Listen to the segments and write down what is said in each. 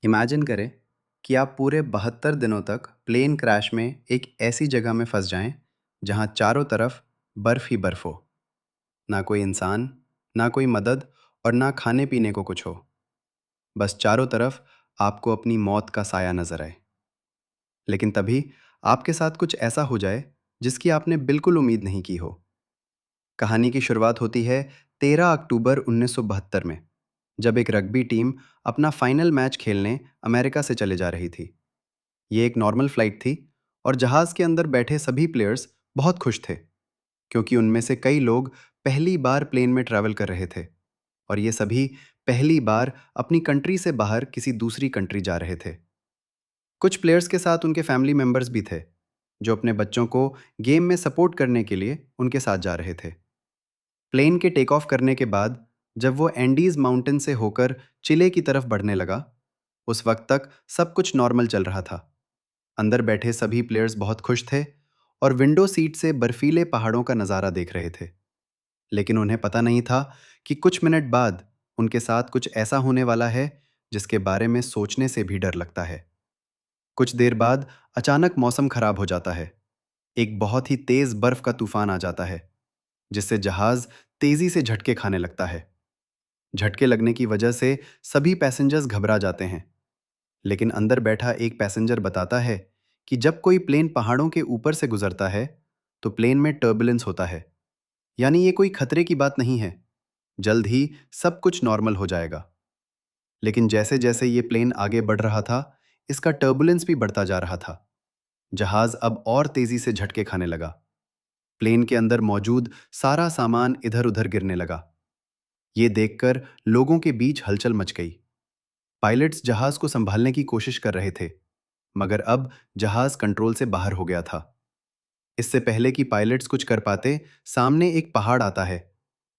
Imagine करें कि आप पूरे 72 दिनों तक प्लेन क्रैश में एक ऐसी जगह में फंस जाएं जहां चारों तरफ बर्फ ही बर्फ हो। ना कोई इंसान, ना कोई मदद और ना खाने पीने को कुछ हो। बस चारों तरफ आपको अपनी मौत का साया नजर आए। लेकिन तभी आपके साथ कुछ ऐसा हो जाए जिसकी आपने बिल्कुल उम्मीद नहीं की हो। कहानी की शुरुआत होती है 13 अक्टूबर 1972 में, जब एक रग्बी टीम अपना फाइनल मैच खेलने अमेरिका से चले जा रही थी। ये एक नॉर्मल फ्लाइट थी और जहाज के अंदर बैठे सभी प्लेयर्स बहुत खुश थे, क्योंकि उनमें से कई लोग पहली बार प्लेन में ट्रैवल कर रहे थे और ये सभी पहली बार अपनी कंट्री से बाहर किसी दूसरी कंट्री जा रहे थे। कुछ प्लेयर्स के साथ उनके फैमिली मेंबर्स भी थे, जो अपने बच्चों को गेम में सपोर्ट करने के लिए उनके साथ जा रहे थे। प्लेन के टेक ऑफ करने के बाद जब वो एंडीज माउंटेन से होकर चिले की तरफ बढ़ने लगा, उस वक्त तक सब कुछ नॉर्मल चल रहा था। अंदर बैठे सभी प्लेयर्स बहुत खुश थे और विंडो सीट से बर्फीले पहाड़ों का नज़ारा देख रहे थे। लेकिन उन्हें पता नहीं था कि कुछ मिनट बाद उनके साथ कुछ ऐसा होने वाला है जिसके बारे में सोचने से भी डर लगता है। कुछ देर बाद अचानक मौसम खराब हो जाता है। एक बहुत ही तेज बर्फ का तूफान आ जाता है, जिससे जहाज तेजी से झटके खाने लगता है। झटके लगने की वजह से सभी पैसेंजर्स घबरा जाते हैं। लेकिन अंदर बैठा एक पैसेंजर बताता है कि जब कोई प्लेन पहाड़ों के ऊपर से गुजरता है तो प्लेन में टर्बुलेंस होता है। यानी ये कोई खतरे की बात नहीं है, जल्द ही सब कुछ नॉर्मल हो जाएगा। लेकिन जैसे जैसे ये प्लेन आगे बढ़ रहा था, इसका टर्बुलेंस भी बढ़ता जा रहा था। जहाज अब और तेजी से झटके खाने लगा। प्लेन के अंदर मौजूद सारा सामान इधर उधर गिरने लगा। ये देखकर लोगों के बीच हलचल मच गई। पायलट्स जहाज को संभालने की कोशिश कर रहे थे, मगर अब जहाज कंट्रोल से बाहर हो गया था। इससे पहले कि पायलट्स कुछ कर पाते, सामने एक पहाड़ आता है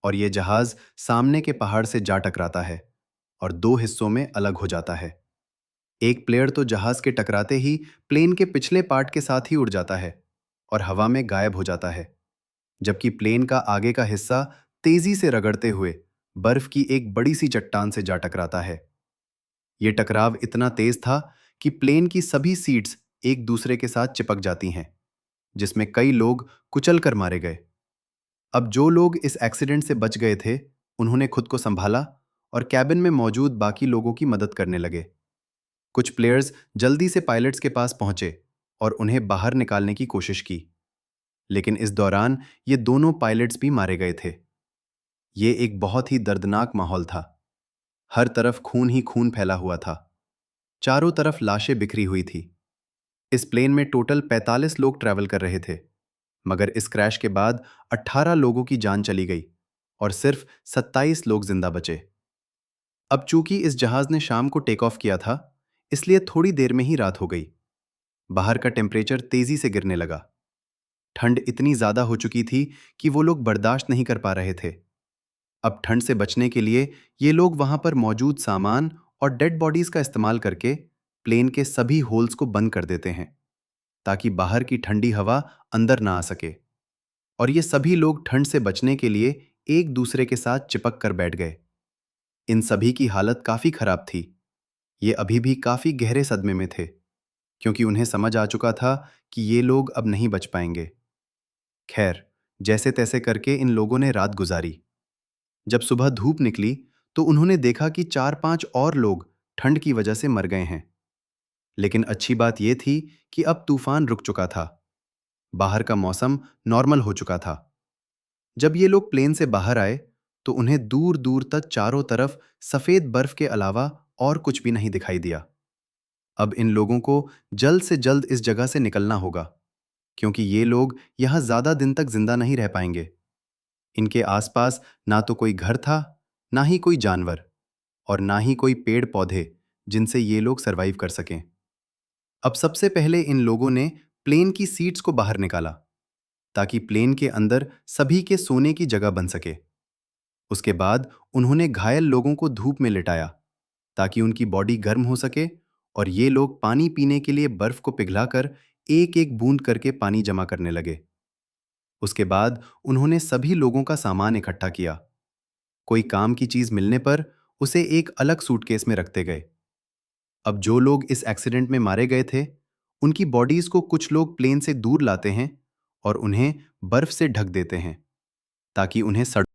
और यह जहाज सामने के पहाड़ से जा टकराता है और दो हिस्सों में अलग हो जाता है। एक प्लेयर तो जहाज के टकराते ही प्लेन के पिछले पार्ट के साथ ही उड़ जाता है और हवा में गायब हो जाता है, जबकि प्लेन का आगे का हिस्सा तेजी से रगड़ते हुए बर्फ की एक बड़ी सी चट्टान से जा टकराता है। यह टकराव इतना तेज था कि प्लेन की सभी सीट्स एक दूसरे के साथ चिपक जाती हैं, जिसमें कई लोग कुचल कर मारे गए। अब जो लोग इस एक्सीडेंट से बच गए थे, उन्होंने खुद को संभाला और कैबिन में मौजूद बाकी लोगों की मदद करने लगे। कुछ प्लेयर्स जल्दी से पायलट्स के पास पहुंचे और उन्हें बाहर निकालने की कोशिश की, लेकिन इस दौरान ये दोनों पायलट्स भी मारे गए थे। ये एक बहुत ही दर्दनाक माहौल था। हर तरफ खून ही खून फैला हुआ था। चारों तरफ लाशें बिखरी हुई थी। इस प्लेन में टोटल 45 लोग ट्रैवल कर रहे थे, मगर इस क्रैश के बाद 18 लोगों की जान चली गई और सिर्फ 27 लोग जिंदा बचे। अब चूंकि इस जहाज ने शाम को टेक ऑफ किया था, इसलिए थोड़ी देर में ही रात हो गई। बाहर का टेम्परेचर तेजी से गिरने लगा। ठंड इतनी ज्यादा हो चुकी थी कि वो लोग बर्दाश्त नहीं कर पा रहे थे। अब ठंड से बचने के लिए ये लोग वहां पर मौजूद सामान और डेड बॉडीज का इस्तेमाल करके प्लेन के सभी होल्स को बंद कर देते हैं, ताकि बाहर की ठंडी हवा अंदर ना आ सके। और ये सभी लोग ठंड से बचने के लिए एक दूसरे के साथ चिपक कर बैठ गए। इन सभी की हालत काफी खराब थी। ये अभी भी काफी गहरे सदमे में थे, क्योंकि उन्हें समझ आ चुका था कि ये लोग अब नहीं बच पाएंगे। खैर, जैसे तैसे करके इन लोगों ने रात गुजारी। जब सुबह धूप निकली तो उन्होंने देखा कि 4-5 और लोग ठंड की वजह से मर गए हैं। लेकिन अच्छी बात यह थी कि अब तूफान रुक चुका था। बाहर का मौसम नॉर्मल हो चुका था। जब ये लोग प्लेन से बाहर आए तो उन्हें दूर दूर तक चारों तरफ सफेद बर्फ के अलावा और कुछ भी नहीं दिखाई दिया। अब इन लोगों को जल्द से जल्द इस जगह से निकलना होगा, क्योंकि ये लोग यहां ज्यादा दिन तक जिंदा नहीं रह पाएंगे। इनके आसपास ना तो कोई घर था, ना ही कोई जानवर, और ना ही कोई पेड़ पौधे जिनसे ये लोग सरवाइव कर सकें। अब सबसे पहले इन लोगों ने प्लेन की सीट्स को बाहर निकाला, ताकि प्लेन के अंदर सभी के सोने की जगह बन सके। उसके बाद उन्होंने घायल लोगों को धूप में लिटाया, ताकि उनकी बॉडी गर्म हो सके और ये लोग पानी पीने के लिए बर्फ को पिघलाकर एक एक बूंद करके पानी जमा करने लगे। उसके बाद उन्होंने सभी लोगों का सामान इकट्ठा किया। कोई काम की चीज मिलने पर उसे एक अलग सूटकेस में रखते गए। अब जो लोग इस एक्सीडेंट में मारे गए थे, उनकी बॉडीज को कुछ लोग प्लेन से दूर लाते हैं और उन्हें बर्फ से ढक देते हैं ताकि उन्हें